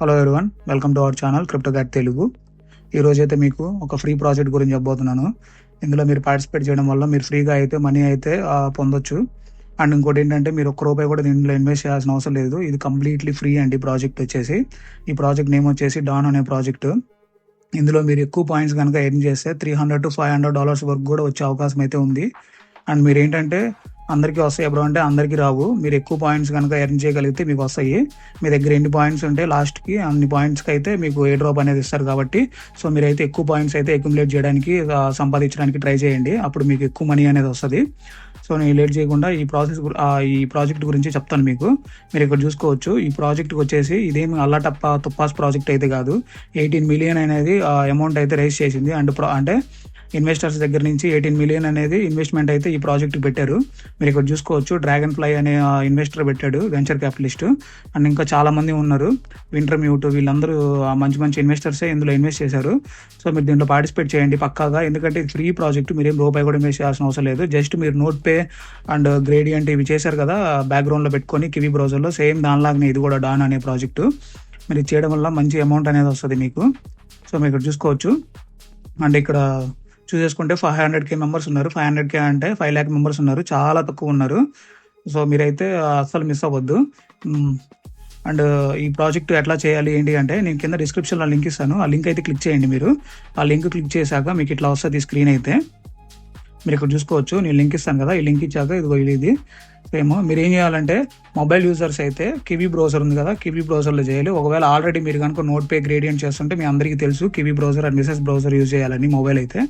Hello everyone, welcome to our channel crypto cat Telugu. ఈరోజు అయితే మీకు ఒక ఫ్రీ ప్రాజెక్ట్ గురించి చెప్పబోతున్నాను. ఇందులో మీరు పార్టిసిపేట్ చేయడం వల్ల మీరు ఫ్రీగా అయితే మనీ అయితే పొందొచ్చు. అండ్ ఇంకోటి ఏంటంటే మీరు ఒక్క రూపాయి కూడా దీంట్లో ఇన్వెస్ట్ చేయాల్సిన అవసరం లేదు. ఇది కంప్లీట్లీ ఫ్రీ అండి. ప్రాజెక్ట్ వచ్చేసి ఈ ప్రాజెక్ట్ నేమ్ వచ్చేసి డాన్ అనే ప్రాజెక్టు. ఇందులో మీరు ఎక్కువ పాయింట్స్ కనుక ఎర్న్ చేస్తే $300 to $500 వరకు కూడా వచ్చే అవకాశం అయితే ఉంది. అండ్ మీరు ఏంటంటే అందరికీ వస్తాయి ఎప్పుడు అంటే అందరికీ రావు. మీరు ఎక్కువ పాయింట్స్ కనుక ఎర్న్ చేయగలిగితే మీకు వస్తాయి. మీ దగ్గర ఎన్ని పాయింట్స్ ఉంటే లాస్ట్కి అన్ని పాయింట్స్కి అయితే మీకు ఏ డ్రాప్ అనేది ఇస్తారు కాబట్టి సో మీరైతే ఎక్కువ పాయింట్స్ అయితే అక్యుములేట్ చేయడానికి సంపాదించడానికి ట్రై చేయండి. అప్పుడు మీకు ఎక్కువ మనీ అనేది వస్తుంది. సో నేను లేట్ చేయకుండా ఈ ప్రాజెక్ట్ గురించి చెప్తాను మీకు. మీరు ఇక్కడ చూసుకోవచ్చు. ఈ ప్రాజెక్ట్కి వచ్చేసి ఇదేమి తుప్పాస్ ప్రాజెక్ట్ అయితే కాదు. 18 మిలియన్ అనేది అమౌంట్ అయితే రైజ్ చేసింది. అంటే ఇన్వెస్టర్స్ దగ్గర నుంచి 18 మిలియన్ అనేది ఇన్వెస్ట్మెంట్ అయితే ఈ ప్రాజెక్ట్ పెట్టారు. మీరు ఇక్కడ చూసుకోవచ్చు. డ్రాగన్ ఫ్లై అనే ఇన్వెస్టర్ పెట్టాడు, వెంచర్ క్యాపిటలిస్ట్. అండ్ ఇంకా చాలా మంది ఉన్నారు, వింటర్ మ్యూట్, వీళ్ళందరూ మంచి మంచి ఇన్వెస్టర్సే ఇందులో ఇన్వెస్ట్ చేశారు. సో మీరు దీంట్లో పార్టిసిపేట్ చేయండి పక్కాగా. ఎందుకంటే ఇది ఫ్రీ ప్రాజెక్ట్, మీరేం రూపాయి కూడా ఇన్వెస్ట్ చేయాల్సిన అవసరం లేదు. జస్ట్ మీరు నోట్ పే అండ్ గ్రేడియంట్ ఇవి చేశారు కదా బ్యాక్గ్రౌండ్లో పెట్టుకొని కివీ బ్రౌజర్లో, సేమ్ దానిలాగానే ఇది కూడా డాన్ అనే ప్రాజెక్టు. మీరు ఇది చేయడం వల్ల మంచి అమౌంట్ అనేది వస్తుంది మీకు. సో మీరు ఇక్కడ చూసుకోవచ్చు. అండ్ ఇక్కడ చూసేసుకుంటే 500K మెంబర్స్ ఉన్నారు. 500K అంటే 5 lakh మెంబర్స్ ఉన్నారు, చాలా తక్కువ ఉన్నారు. సో మీరైతే అస్సలు మిస్ అవ్వద్దు. అండ్ ఈ ప్రాజెక్ట్ ఎట్లా చేయాలి ఏంటి అంటే నేను కింద డిస్క్రిప్షన్లో లింక్ ఇస్తాను. ఆ లింక్ అయితే క్లిక్ చేయండి. మీరు ఆ లింక్ క్లిక్ చేశాక మీకు ఇట్లా వస్తుంది స్క్రీన్ అయితే. మీరు ఇక్కడ చూసుకోవచ్చు. నేను లింక్ ఇస్తాను కదా, ఈ లింక్ ఇచ్చాక ఇది సేమ్ మీరు ఏం చేయాలంటే మొబైల్ యూజర్స్ అయితే కివీ బ్రౌజర్ ఉంది కదా, కివీ బ్రౌజర్లో చేయాలి. ఒకవేళ ఆల్రెడీ మీరు కనుక నోట్ పే గ్రేడియంట్ చేస్తుంటే మీ అందరికీ తెలుసు kiwi browser and Mrs browser use చేయాలని. మొబైల్ అయితే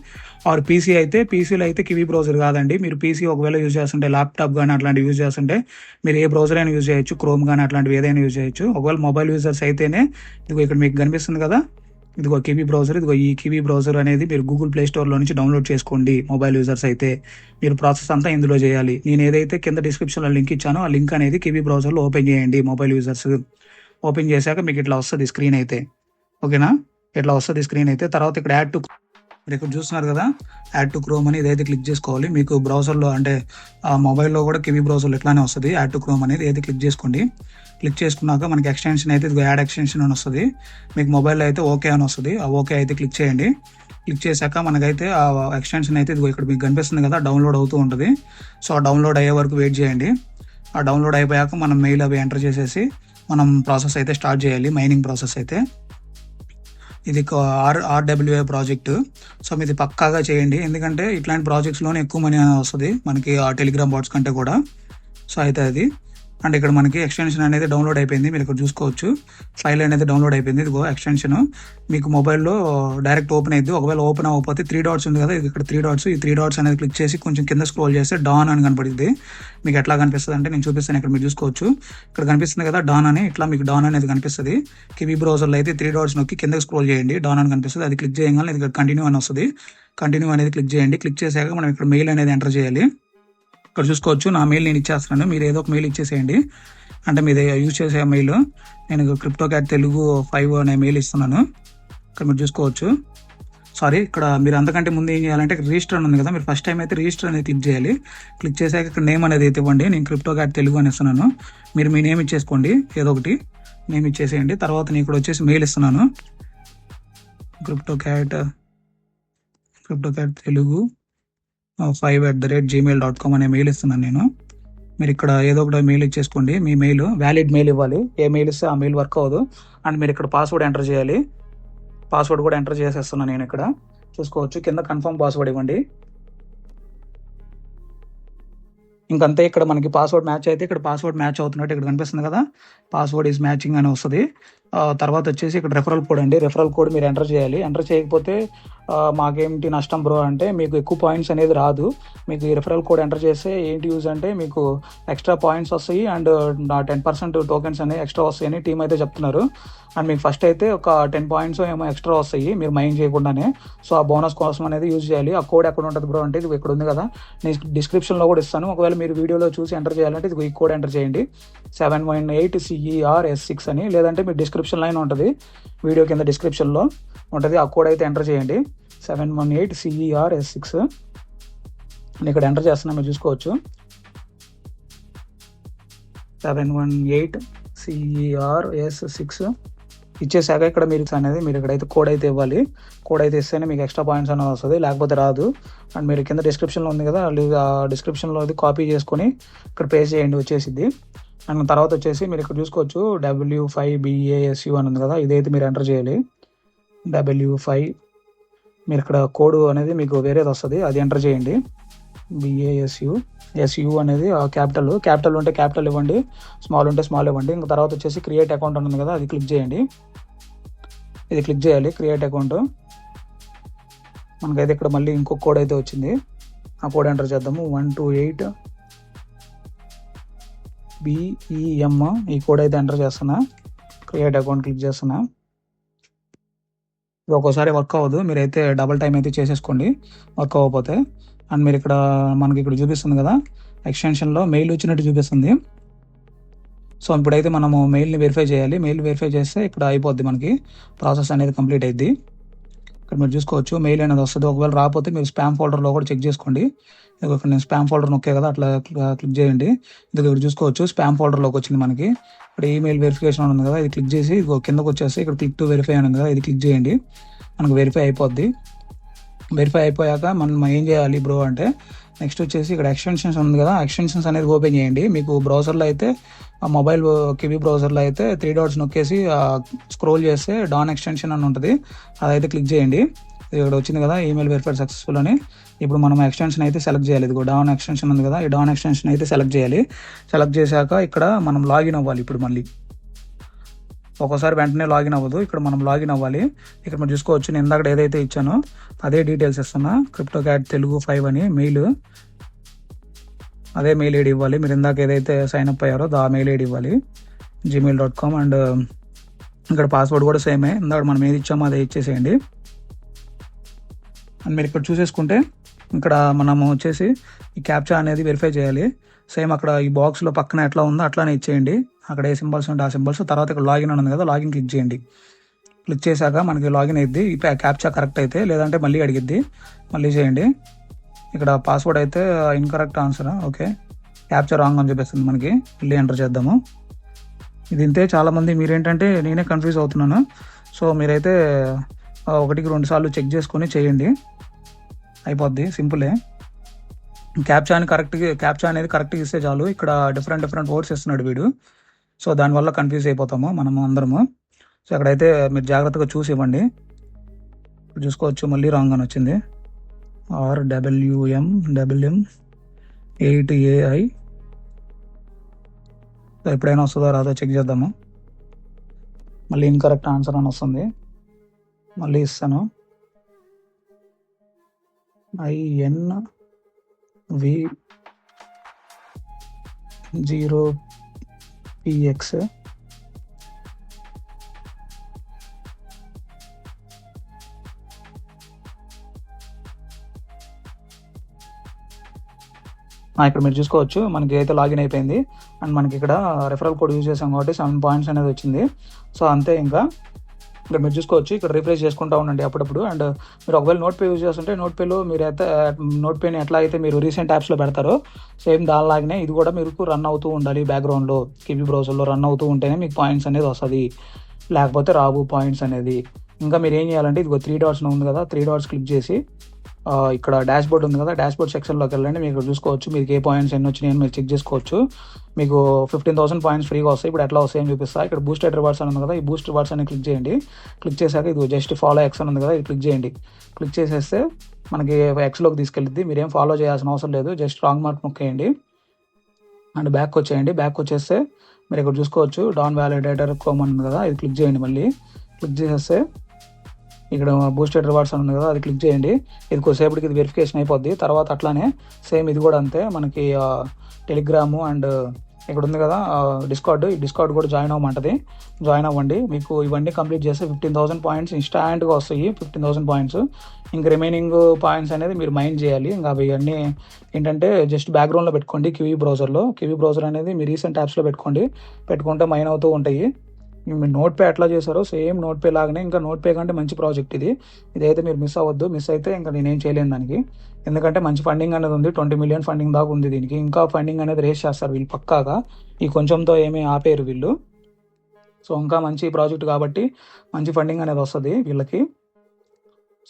ఆర్ పీసీ అయితే, పీసీలో అయితే కివీ బ్రౌజర్ కాదండి. మీరు పీసీ ఒకవేళ యూజ్ చేస్తుంటే, ల్యాప్టాప్ కానీ అట్లాంటివి యూజ్ చేస్తుంటే మీరు ఏ బ్రౌజర్ అయినా యూజ్ చేయొచ్చు, క్రోమ్ కానీ అట్లాంటివి ఏదైనా యూజ్ చేయొచ్చు. ఒకవేళ మొబైల్ యూజర్స్ అయితేనే ఇదిగో ఇక్కడ మీకు కనిపిస్తుంది కదా, ఇదిగో కివీ బ్రౌజర్. ఇదిగో ఈ కివీ బ్రౌజర్ అనేది మీరు గూగుల్ ప్లే స్టోర్లో నుంచి డౌన్లోడ్ చేసుకోండి. మొబైల్ యూజర్స్ అయితే మీరు ప్రాసెస్ అంతా ఇందులో చేయాలి. నేను ఏదైతే కింద డిస్క్రిప్షన్లో లింక్ ఇచ్చానో ఆ లింక్ అనేది కివీ బ్రౌజర్లో ఓపెన్ చేయండి. మొబైల్ యూజర్స్ ఓపెన్ చేశాక మీకు ఇట్లా వస్తుంది స్క్రీన్ అయితే. ఓకేనా, ఇట్లా వస్తుంది స్క్రీన్ అయితే. తర్వాత ఇక్కడ మీరు ఇక్కడ చూస్తున్నారు కదా, యాడ్ టు క్రోమ్ అని ఇదైతే క్లిక్ చేసుకోవాలి. మీకు బ్రౌజర్లో అంటే మొబైల్లో కూడా కివీ బ్రౌజర్లో ఇట్లానే వస్తుంది యాడ్ టు క్రోమ్ అనేది. అయితే క్లిక్ చేసుకోండి. క్లిక్ చేసుకున్నాక మనకి ఎక్స్టెన్షన్ అయితే ఇది యాడ్ ఎక్స్టెన్షన్ అని వస్తుంది. మీకు మొబైల్లో అయితే ఓకే అని వస్తుంది. ఆ ఓకే అయితే క్లిక్ చేయండి. క్లిక్ చేశాక మనకైతే ఆ ఎక్స్టెన్షన్ అయితే ఇదిగో ఇక్కడ మీకు కనిపిస్తుంది కదా, డౌన్లోడ్ అవుతూ ఉంటుంది. సో ఆ డౌన్లోడ్ అయ్యే వరకు వెయిట్ చేయండి. ఆ డౌన్లోడ్ అయిపోయాక మనం మెయిల్ అవి ఎంటర్ చేసేసి మనం ప్రాసెస్ అయితే స్టార్ట్ చేయాలి, మైనింగ్ ప్రాసెస్ అయితే. ఇది RWA ప్రాజెక్టు. సో మీది పక్కాగా చేయండి, ఎందుకంటే ఇట్లాంటి ప్రాజెక్ట్స్లోనే ఎక్కువ మనీ వస్తుంది మనకి ఆ టెలిగ్రామ్ బాట్స్ కంటే కూడా. సో అయితే అది. అండ్ ఇక్కడ మనకి ఎక్స్టెన్షన్ అనేది డౌన్లోడ్ అయిపోయింది. మీరు ఇక్కడ చూసుకోవచ్చు. ఫైల్ అనేది డౌన్లోడ్ అయిపోయింది. ఇదిగో ఎక్స్టెన్షన్ మీకు మొబైల్లో డైరెక్ట్ ఓపెన్ అయ్యింది. ఒకవేళ ఓపెన్ అవ్వకపోతే 3 dots ఉంది కదా, ఇక్కడ 3 dots, ఈ 3 dots అనేది క్లిక్ చేసి కొంచెం కింద స్క్రోల్ చేస్తే డాన్ అని కనపడుతుంది. మీకు ఎట్లా కనిపిస్తుంది అంటే నేను చూపిస్తాను. ఇక్కడ మీరు చూసుకోవచ్చు. ఇక్కడ కనిపిస్తుంది కదా డాన్ అని, ఇట్లా మీకు డాన్ అనేది కనిపిస్తుంది. కివీ బ్రౌజర్లో అయితే 3 dots నొక్కి కిందకి స్క్రోల్ చేయండి, డాన్ అని కనిపిస్తుంది. అది క్లిక్ చేయగానే ఇక్కడ కంటిన్యూ అని వస్తుంది. కంటిన్యూ అనేది క్లిక్ చేయండి. క్లిక్ చేశాక మనం ఇక్కడ మెయిల్ అనేది ఎంటర్ చేయాలి. ఇక్కడ చూసుకోవచ్చు. నా మెయిల్ నేను ఇచ్చేస్తున్నాను, మీరు ఏదో ఒక మెయిల్ ఇచ్చేసేయండి. అంటే మీరు యూజ్ చేసే మెయిల్ నేను క్రిప్టో క్యాట్ తెలుగు 5 అనే మెయిల్ ఇస్తున్నాను. ఇక్కడ మీరు చూసుకోవచ్చు. సారీ, ఇక్కడ మీరు అంతకంటే ముందు ఏం చేయాలంటే రిజిస్టర్ ఉంది కదా, మీరు ఫస్ట్ టైం అయితే రిజిస్టర్ అనేది క్లిక్ చేయాలి. క్లిక్ చేశాక ఇక్కడ నేమ్ అనేది అయితే ఇవ్వండి. నేను క్రిప్టో క్యాట్ తెలుగు అని ఇస్తున్నాను. మీరు మీ నేమ్ ఇచ్చేసుకోండి, ఏదో ఒకటి నేమ్ ఇచ్చేసేయండి. తర్వాత నేను ఇక్కడ వచ్చేసి మెయిల్ ఇస్తున్నాను. క్రిప్టో క్యాట్ తెలుగు 5@gmail.com అనే మెయిల్ ఇస్తున్నాను నేను. మీరు ఇక్కడ ఏదో ఒకటి మెయిల్ ఇచ్చేసుకోండి. మీ మెయిల్ వ్యాలిడ్ మెయిల్ ఇవ్వాలి. ఏ మెయిల్ ఇస్తే ఆ మెయిల్ వర్క్ అవ్వదు. అండ్ మీరు ఇక్కడ పాస్వర్డ్ ఎంటర్ చేయాలి. పాస్వర్డ్ కూడా ఎంటర్ చేసేస్తున్నాను నేను. ఇక్కడ చూసుకోవచ్చు. కింద కన్ఫర్మ్ పాస్వర్డ్ ఇవ్వండి. ఇంకంతే. ఇక్కడ మనకి పాస్వర్డ్ మ్యాచ్ అయితే ఇక్కడ పాస్వర్డ్ మ్యాచ్ అవుతున్నట్టు ఇక్కడ కనిపిస్తుంది కదా, పాస్వర్డ్ ఈజ్ మ్యాచింగ్ అని వస్తుంది. తర్వాత వచ్చేసి ఇక్కడ రెఫరల్ కోడ్ అండి, రెఫరల్ కోడ్ మీరు ఎంటర్ చేయాలి. ఎంటర్ చేయకపోతే మాకేంటి నష్టం బ్రో అంటే మీకు ఎక్కువ పాయింట్స్ అనేది రాదు. మీకు ఈ రెఫరల్ కోడ్ ఎంటర్ చేస్తే ఏంటి యూజ్ అంటే మీకు ఎక్స్ట్రా పాయింట్స్ వస్తాయి అండ్ 10% టోకెన్స్ అనేవి ఎక్స్ట్రా వస్తాయని టీం అయితే చెప్తున్నారు. అండ్ మీకు ఫస్ట్ అయితే ఒక 10 points ఏమో ఎక్స్ట్రా వస్తాయి మీరు మైన్ చేయకుండానే. సో ఆ బోనస్ కోసం అనేది యూజ్ చేయాలి. ఆ కోడ్ ఎక్కడ ఉంటుంది బ్రో అంటే ఇది ఇక్కడ ఉంది కదా, నేను డిస్క్రిప్షన్లో కూడా ఇస్తాను. ఒకవేళ మీరు వీడియోలో చూసి ఎంటర్ చేయాలంటే ఇది ఈ కోడ్ ఎంటర్ చేయండి, 718CERS6 అని. లేదంటే మీరు డిస్క్రిప్షన్ లైన్ ఉంటుంది, వీడియో కింద డిస్క్రిప్షన్లో ఉంటుంది. ఆ కోడ్ అయితే ఎంటర్ చేయండి, 718CERS6. నేను ఇక్కడ ఎంటర్ చేస్తున్నా, మీరు చూసుకోవచ్చు. 718CERS6 ఇచ్చేసాక ఇక్కడ మీరు ఇక్కడైతే కోడ్ అయితే ఇవ్వాలి. కోడ్ అయితే ఇస్తేనే మీకు ఎక్స్ట్రా పాయింట్స్ అనేది వస్తుంది, లేకపోతే రాదు. అండ్ మీరు కింద డిస్క్రిప్షన్లో ఉంది కదా, ఆ డిస్క్రిప్షన్లో అది కాపీ చేసుకొని ఇక్కడ పేస్ట్ చేయండి, వచ్చేసిద్ది. అండ్ తర్వాత వచ్చేసి మీరు ఇక్కడ చూసుకోవచ్చు W5BASU అని ఉంది కదా, ఇదైతే మీరు ఎంటర్ చేయాలి. W5 మీరు ఇక్కడ కోడ్ అనేది మీకు వేరేది వస్తుంది, అది ఎంటర్ చేయండి. BASU అనేది క్యాపిటల్ ఉంటే క్యాపిటల్ ఇవ్వండి, స్మాల్ ఉంటే స్మాల్ ఇవ్వండి. ఇంకా తర్వాత వచ్చేసి క్రియేట్ అకౌంట్ ఉంది కదా, అది క్లిక్ చేయండి. ఇది క్లిక్ చేయాలి, క్రియేట్ అకౌంట్. మనకైతే ఇక్కడ మళ్ళీ ఇంకొక కోడ్ అయితే వచ్చింది, ఆ కోడ్ ఎంటర్ చేద్దాము. 128BEM ఈ కోడ్ అయితే ఎంటర్ చేస్తున్నా. క్రియేట్ అకౌంట్ క్లిక్ చేస్తున్నా. ఇది ఒక్కోసారి వర్క్ అవ్వదు, మీరైతే డబల్ టైం అయితే చేసేసుకోండి వర్క్ అవ్వకపోతే. అండ్ మీరు ఇక్కడ మనకి ఇక్కడ చూపిస్తుంది కదా, ఎక్స్టెన్షన్లో మెయిల్ వచ్చినట్టు చూపిస్తుంది. సో ఇప్పుడైతే మనము మెయిల్ని వెరిఫై చేయాలి. మెయిల్ వెరిఫై చేస్తే ఇక్కడ అయిపోద్ది, మనకి ప్రాసెస్ అనేది కంప్లీట్ అయింది. ఇక్కడ మీరు చూసుకోవచ్చు మెయిల్ అనేది వస్తుంది. ఒకవేళ రాకపోతే మీరు స్పామ్ ఫోల్డర్లో కూడా చెక్ చేసుకోండి. ఇక్కడ నేను స్పామ్ ఫోల్డర్ నొక్కే కదా, అట్లా క్లిక్ చేయండి. ఇది ఇక్కడ చూసుకోవచ్చు స్పామ్ ఫోల్డర్లోకి వచ్చింది మనకి. ఇక్కడ ఈమెయిల్ వెరిఫికేషన్ ఉంది కదా, ఇది క్లిక్ చేసి కిందకు వచ్చేసి ఇక్కడ క్లిక్ టు వెరిఫై అని ఉంది కదా, ఇది క్లిక్ చేయండి. మనకు వెరిఫై అయిపోద్ది. వెరిఫై అయిపోయాక మనం ఏం చేయాలి బ్రో అంటే, నెక్స్ట్ వచ్చేసి ఇక్కడ ఎక్స్టెన్షన్స్ ఉంది కదా, ఎక్స్టెన్షన్స్ అనేది ఓపెన్ చేయండి. మీకు బ్రౌజర్లో అయితే మొబైల్ కివీ బ్రౌజర్లో అయితే 3 డాట్స్ నొక్కేసి స్క్రోల్ చేస్తే డాన్ ఎక్స్టెన్షన్ అని ఉంటుంది, అదైతే క్లిక్ చేయండి. ఇక్కడ వచ్చింది కదా ఈమెయిల్ వెరిఫైడ్ సక్సెస్ఫుల్ అని. ఇప్పుడు మనం ఎక్స్టెన్షన్ అయితే సెలెక్ట్ చేయాలి. ఇది డాన్ ఎక్స్టెన్షన్ ఉంది కదా, ఈ డాన్ ఎక్స్టెన్షన్ అయితే సెలెక్ట్ చేయాలి. సెలెక్ట్ చేశాక ఇక్కడ మనం లాగిన్ అవ్వాలి. ఇప్పుడు మళ్ళీ ఒక్కోసారి వెంటనే లాగిన్ అవ్వదు, ఇక్కడ మనం లాగిన్ అవ్వాలి. ఇక్కడ మనం చూసుకోవచ్చు నేను ఇందాక ఏదైతే ఇచ్చానో అదే డీటెయిల్స్ ఇస్తున్నా. CryptoCat Telugu 5 అని మెయిల్, అదే మెయిల్ ఐడి ఇవ్వాలి. మీరు ఇందాక ఏదైతే సైన్ అప్ అయ్యారో ఆ మెయిల్ ఐడి ఇవ్వాలి, gmail.com. అండ్ ఇక్కడ పాస్వర్డ్ కూడా సేమే, ఇందాక మనం ఏది ఇచ్చామో అదే ఇచ్చేసేయండి. అండ్ మీరు ఇక్కడ చూసేసుకుంటే ఇక్కడ మనము వచ్చేసి ఈ క్యాప్చా అనేది వెరిఫై చేయాలి. సేమ్ అక్కడ ఈ బాక్స్లో పక్కన ఎట్లా ఉందో అట్లానే ఇచ్చేయండి. అక్కడ ఏ సింబల్స్ ఉంటే ఆ సింబల్స్. తర్వాత ఇక్కడ లాగిన్ అని ఉంది కదా, లాగిన్ క్లిక్ చేయండి. క్లిక్ చేశాక మనకి లాగిన్ అయ్యిద్ది. ఈ క్యాప్చా కరెక్ట్ అయితే, లేదంటే మళ్ళీ అడిగిద్ది, మళ్ళీ చేయండి. ఇక్కడ పాస్వర్డ్ అయితే incorrect answer, okay. Captcha wrong అని చూపిస్తుంది మనకి, మళ్ళీ ఎంటర్ చేద్దాము. ఇది ఇంతే. చాలామంది మీరేంటంటే నేనే కన్ఫ్యూజ్ అవుతున్నాను. సో మీరైతే 1-2 సార్లు చెక్ చేసుకొని చేయండి, అయిపోద్ది, సింపులే. క్యాప్చా అనేది కరెక్ట్గా ఇస్తే చాలు. ఇక్కడ డిఫరెంట్ వర్డ్స్ ఇస్తున్నాడు వీడు, సో దానివల్ల కన్ఫ్యూజ్ అయిపోతాము మనము అందరము. సో అక్కడైతే మీరు జాగ్రత్తగా చూసి ఇవ్వండి. చూసుకోవచ్చు మళ్ళీ రాంగ్ అని వచ్చింది. RWM8AI. సో ఎప్పుడైనా వస్తుందో రాదో చెక్ చేద్దాము. మళ్ళీ ఇన్కరెక్ట్ ఆన్సర్ అని వస్తుంది, మళ్ళీ ఇస్తాను. INV0PX. ఇక్కడ మీరు చూసుకోవచ్చు మనకి అయితే లాగిన్ అయిపోయింది. అండ్ మనకి ఇక్కడ రెఫరల్ కోడ్ యూజ్ చేసాం కాబట్టి 7 పాయింట్స్ అనేది వచ్చింది. సో అంతే. ఇంకా ఇక్కడ మీరు చూసుకోవచ్చు ఇక్కడ రీప్లేస్ చేసుకుంటూ ఉండండి అప్పుడప్పుడు. అండ్ మీరు ఒకవేళ నోట్ పే యూజ్ చేస్తుంటే నోట్ పేలో మీరు అయితే నోట్ పేని ఎట్లా అయితే మీరు రీసెంట్ యాప్స్లో పెడతారో సేమ్ దానిలాగానే ఇది కూడా మీకు రన్ అవుతూ ఉండాలి. బ్యాక్గ్రౌండ్లో కివీ బ్రౌజర్లో రన్ అవుతూ ఉంటేనే మీకు పాయింట్స్ అనేది వస్తుంది, లేకపోతే రావు పాయింట్స్ అనేది. ఇంకా మీరు ఏం చేయాలంటే ఇదిగో 3 డాట్స్ ఉంది కదా, 3 డాట్స్ క్లిక్ చేసి ఇక్కడ డాష్ బోర్డ్ ఉంది కదా, డాష్ బోర్డ్ సెక్షన్లోకి వెళ్ళండి. మీకు చూసుకోవచ్చు మీకు ఏ పాయింట్స్ ఎన్ని వచ్చినాయని మీరు చెక్ చేసుకోవచ్చు. మీకు 15,000 పాయింట్స్ ఫ్రీగా వస్తాయి. ఇప్పుడు ఎట్లా వస్తాయని చూపిస్తా. ఇక్కడ బూస్టెడ్ రివార్డ్స్ అని ఉంది కదా, ఈ బూస్ట్ రివార్డ్స్ అని క్లిక్ చేయండి. క్లిక్ చేశాక ఇది జస్ట్ ఫాలో ఎక్స్ అని ఉంది కదా, ఇది క్లిక్ చేయండి. క్లిక్ చేసేస్తే మనకి ఎక్స్లోకి తీసుకెళ్ళిద్ది. మీరేం ఫాలో చేయాల్సిన అవసరం లేదు, జస్ట్ రాంగ్ మార్క్ నొక్కేయండి అండ్ బ్యాక్ వచ్చేయండి. బ్యాక్ వచ్చేస్తే మీరు ఇక్కడ చూసుకోవచ్చు డాన్ వ్యాలిడేటర్ కోమ్ అని ఉంది కదా, ఇది క్లిక్ చేయండి. మళ్ళీ క్లిక్ చేసేస్తే ఇక్కడ బూస్టెడ్ రివార్డ్స్ అని ఉంది కదా, అది క్లిక్ చేయండి. ఇది కొద్దిసేపటికి ఇది వెరిఫికేషన్ అయిపోద్ది. తర్వాత అట్లానే సేమ్ ఇది కూడా అంతే. మనకి టెలిగ్రాము అండ్ ఇక్కడ ఉంది కదా డిస్కార్డ్, ఈ డిస్కార్డ్ కూడా జాయిన్ అవ్వమంటది, జాయిన్ అవ్వండి. మీకు ఇవన్నీ కంప్లీట్ చేస్తే 15,000 పాయింట్స్ ఇన్స్టాంట్గా వస్తాయి. 15,000 పాయింట్స్. ఇంకా రిమైనింగ్ పాయింట్స్ అనేది మీరు మైండ్ చేయాలి. ఇంకా అవి అన్నీ ఏంటంటే జస్ట్ బ్యాక్గ్రౌండ్లో పెట్టుకోండి. కివీ బ్రౌజర్ అనేది మీ రీసెంట్ యాప్స్లో పెట్టుకుంటే మైన్ అవుతూ ఉంటాయి. మీరు నోట్ పే ఎట్లా చేశారో సేమ్ నోట్ పే లాగానే, ఇంకా నోట్ పే కంటే మంచి ప్రాజెక్ట్ ఇదైతే మీరు మిస్ అవ్వద్దు. మిస్ అయితే ఇంకా నేనేం చేయలేను దానికి, ఎందుకంటే మంచి ఫండింగ్ అనేది ఉంది. 20 million ఫండింగ్ దాకా ఉంది దీనికి. ఇంకా ఫండింగ్ అనేది రేస్ చేస్తారు వీళ్ళు పక్కాగా, ఈ కొంచెంతో ఏమీ ఆపేరు వీళ్ళు. సో ఇంకా మంచి ప్రాజెక్ట్ కాబట్టి మంచి ఫండింగ్ అనేది వస్తుంది వీళ్ళకి.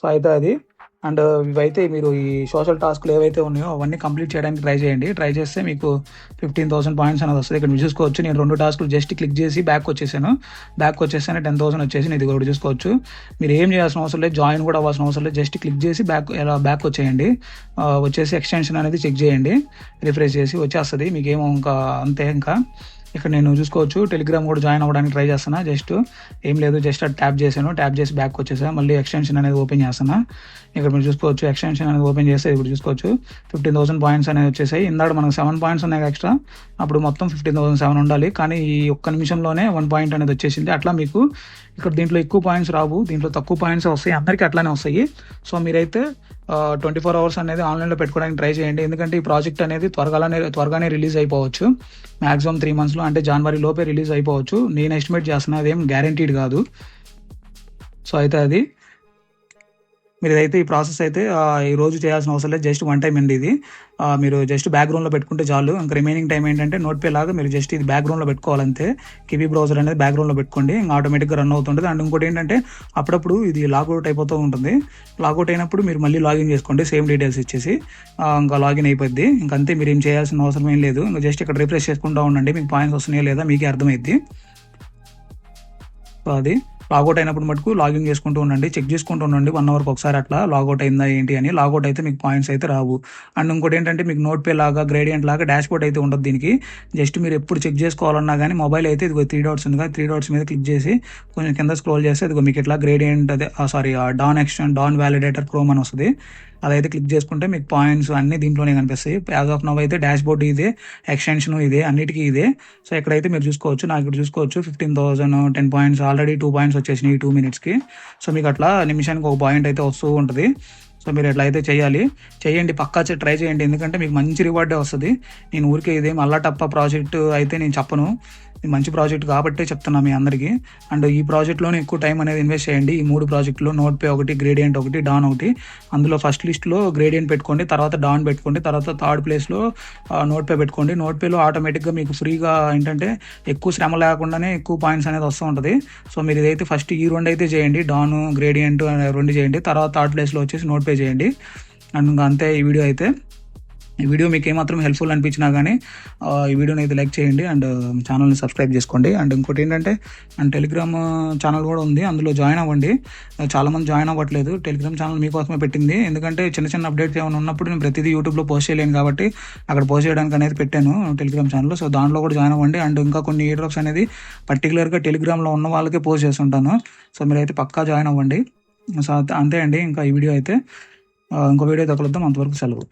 సో అయితే అది అండ్ ఇవైతే మీరు ఈ సోషల్ టాస్క్లు ఏవైతే ఉన్నాయో అవన్నీ కంప్లీట్ చేయడానికి ట్రై చేయండి. ట్రై చేస్తే మీకు 15,000 పాయింట్స్ అనేది వస్తుంది. ఇక్కడ మీరు చూసుకోవచ్చు, నేను 2 టాస్కులు జస్ట్ క్లిక్ చేసి బ్యాక్ వచ్చేసాను. 10,000 వచ్చేసి ఇది కూడా చూసుకోవచ్చు. మీరు ఏం చేయాల్సిన అవసరం లేదు, జాయిన్ కూడా అవ్వాల్సిన అవసరం లేదు. జస్ట్ క్లిక్ చేసి బ్యాక్ వచ్చేయండి. వచ్చేసి ఎక్స్టెన్షన్ అనేది చెక్ చేయండి, రిఫ్రెష్ చేసి వచ్చేస్తుంది మీకేమో. ఇంకా అంతే. ఇంకా ఇక్కడ నేను చూసుకోవచ్చు టెలిగ్రామ్ కూడా జాయిన్ అవ్వడానికి ట్రై చేస్తున్నా. జస్ట్ ఏం లేదు, జస్ట్ అది ట్యాప్ చేశాను, ట్యాప్ చేసి బ్యాక్ వచ్చేసా. మళ్ళీ ఎక్స్టెన్షన్ అనేది ఓపెన్ చేస్తున్నా. ఇక్కడ మీరు చూసుకోవచ్చు ఎక్స్టెన్షన్ అనేది ఓపెన్ చేస్తే ఇప్పుడు చూసుకోవచ్చు 15,000 పాయింట్స్ అనేవి వచ్చేసాయి. ఇందాక మనకు 7 పాయింట్స్ ఉన్నాయి ఎక్స్ట్రా, అప్పుడు మొత్తం 15,007 ఉండాలి. కానీ ఈ ఒక్క నిమిషంలోనే 1 పాయింట్ అనేది వచ్చేసింది. అట్లా మీకు ఇక్కడ దీంట్లో ఎక్కువ పాయింట్స్ రావు, దీంట్లో తక్కువ పాయింట్స్ వస్తాయి, అందరికీ అట్లానే వస్తాయి. సో మీరైతే 24 అవర్స్ అనేది ఆన్లైన్లో పెట్టుకోవడానికి ట్రై చేయండి. ఎందుకంటే ఈ ప్రాజెక్ట్ అనేది త్వరగానే రిలీజ్ అయిపోవచ్చు. మ్యాక్సిమం 3 monthsలో, అంటే జనవరి లోపే రిలీజ్ అయిపోవచ్చు. నేను ఎస్టిమేట్ చేస్తున్నా, అదేం గ్యారంటీడ్ కాదు. సో అయితే అది మీరు ఇదైతే ఈ ప్రాసెస్ అయితే ఈ రోజు చేయాల్సిన అవసరం లేదు. జస్ట్ 1 టైం అండి ఇది. మీరు జస్ట్ బ్యాక్గ్రౌండ్లో పెట్టుకుంటే చాలు. ఇంకా రిమైనింగ్ టైం ఏంటంటే నోట్పే లాగా మీరు జస్ట్ ఇది బ్యాక్గ్రౌండ్లో పెట్టుకోవాలంతే. కివీ బ్రౌజర్ అనేది బ్యాక్గ్రౌండ్లో పెట్టుకోండి, ఇంకా ఆటోమేటిక్గా రన్ అవుతుంటుంది. అండ్ ఇంకోటి ఏంటంటే అప్పుడప్పుడు ఇది లాగౌట్ అయిపోతూ ఉంటుంది. లాగౌట్ అయినప్పుడు మీరు మళ్ళీ లాగిన్ చేసుకోండి, సేమ్ డీటెయిల్స్ ఇచ్చేసి ఇంకా లాగిన్ అయిపోద్ది. ఇంకంతే, మీరు ఏం చేయాల్సిన అవసరం ఏం లేదు. ఇంకా జస్ట్ ఇక్కడ రిఫ్రెష్ చేసుకుంటూ ఉండండి, మీకు పాయింట్స్ వస్తున్నాయో లేదా మీకే అర్థమైద్ది. సో అది లాగౌట్ అయినప్పుడు మటుకు లాగిన్ చేసుకుంటూ ఉండండి, చెక్ చేసుకుంటూ ఉండండి 1 అవర్కి ఒకసారి అట్లా లాగౌట్ అయిందా ఏంటి అని. లాగౌట్ అయితే మీకు పాయింట్స్ అయితే రావు. అండ్ ఇంకోటి ఏంటంటే మీకు నోట్ పే లాగా గ్రేడియంట్ లాగా డాష్ బోర్డ్ అయితే ఉండదు దీనికి. జస్ట్ మీరు ఎప్పుడు చెక్ చేసుకోవాలన్నా కానీ మొబైల్ అయితే ఇదిగో 3 డాట్స్ ఉంది కదా, 3 డాట్స్ మీద క్లిక్ చేసి కొంచెం కింద స్క్రోల్ చేస్తే ఇదిగో మీకు ఇట్లా గ్రేడియంట్ అదే డాన్ వ్యాలిడేటర్ క్రోమ్ అని వస్తుంది. అదైతే క్లిక్ చేసుకుంటే మీకు పాయింట్స్ అన్ని దీంట్లోనే కనిపిస్తాయి. యాజ్ ఆఫ్ నవ్ అయితే డాష్ బోర్డ్ ఇదే, ఎక్స్టెన్షన్ ఇదే, అన్నిటికీ ఇదే. సో ఇక్కడైతే మీరు చూసుకోవచ్చు, నాకు ఇక్కడ చూసుకోవచ్చు 15,010 పాయింట్స్ ఆల్రెడీ 2 పాయింట్స్ వచ్చేసినాయి 2 minutesకి. సో మీకు అట్లా నిమిషానికి 1 పాయింట్ అయితే వస్తూ ఉంటుంది. సో మీరు ఎట్లయితే చేయండి, పక్కా ట్రై చేయండి. ఎందుకంటే మీకు మంచి రివార్డే వస్తుంది. నేను ఊరికే ఇదేం అల్లాటప్ప ప్రాజెక్టు అయితే నేను చెప్పను, ఇది మంచి ప్రాజెక్ట్ కాబట్టే చెప్తున్నా మీ అందరికీ. అండ్ ఈ ప్రాజెక్ట్లోనే ఎక్కువ టైం అనేది ఇన్వెస్ట్ చేయండి. ఈ 3 ప్రాజెక్టులో నోట్ పే ఒకటి, గ్రేడియంట్ ఒకటి, డాన్ ఒకటి. అందులో ఫస్ట్ లిస్ట్లో గ్రేడియంట్ పెట్టుకోండి, తర్వాత డాన్ పెట్టుకోండి, తర్వాత థర్డ్ ప్లేస్లో నోట్ పే పెట్టుకోండి. నోట్ పేలో ఆటోమేటిక్గా మీకు ఫ్రీగా ఏంటంటే ఎక్కువ శ్రమ లేకుండానే ఎక్కువ పాయింట్స్ అనేది వస్తూ ఉంటుంది. సో మీరు ఇదైతే ఫస్ట్ ఈ 2 అయితే చేయండి, డాన్ గ్రేడియంట్ 2 చేయండి, తర్వాత థర్డ్ ప్లేస్లో వచ్చేసి నోట్ పే చేయండి. అండ్ అంతే ఈ వీడియో అయితే. ఈ వీడియో మీకు ఏమాత్రం హెల్ప్ఫుల్ అనిపించినా కానీ ఈ వీడియోని అయితే లైక్ చేయండి అండ్ ఛానల్ని సబ్స్క్రైబ్ చేసుకోండి. అండ్ ఇంకోటి ఏంటంటే టెలిగ్రామ్ ఛానల్ కూడా ఉంది, అందులో జాయిన్ అవ్వండి. చాలామంది జాయిన్ అవ్వట్లేదు. టెలిగ్రామ్ ఛానల్ మీకోసమే పెట్టింది, ఎందుకంటే చిన్న అప్డేట్స్ ఏమైనా ఉన్నప్పుడు నేను ప్రతిదీ యూట్యూబ్లో పోస్ట్ చేయలేను కాబట్టి అక్కడ పోస్ట్ చేయడానికి అనేది పెట్టాను టెలిగ్రామ్ ఛానల్లో. సో దాంట్లో కూడా జాయిన్ అవ్వండి. అండ్ ఇంకా కొన్ని ఈడ్రాప్స్ అనేది పర్టికులర్గా టెలిగ్రామ్లో ఉన్న వాళ్ళకే పోస్ట్ చేస్తుంటాను. సో మీరైతే పక్కా జాయిన్ అవ్వండి. సో అంతే అండి. ఇంకా ఈ వీడియో అయితే ఇంకో వీడియో తగలుద్దాం. అంతవరకు సెలవు.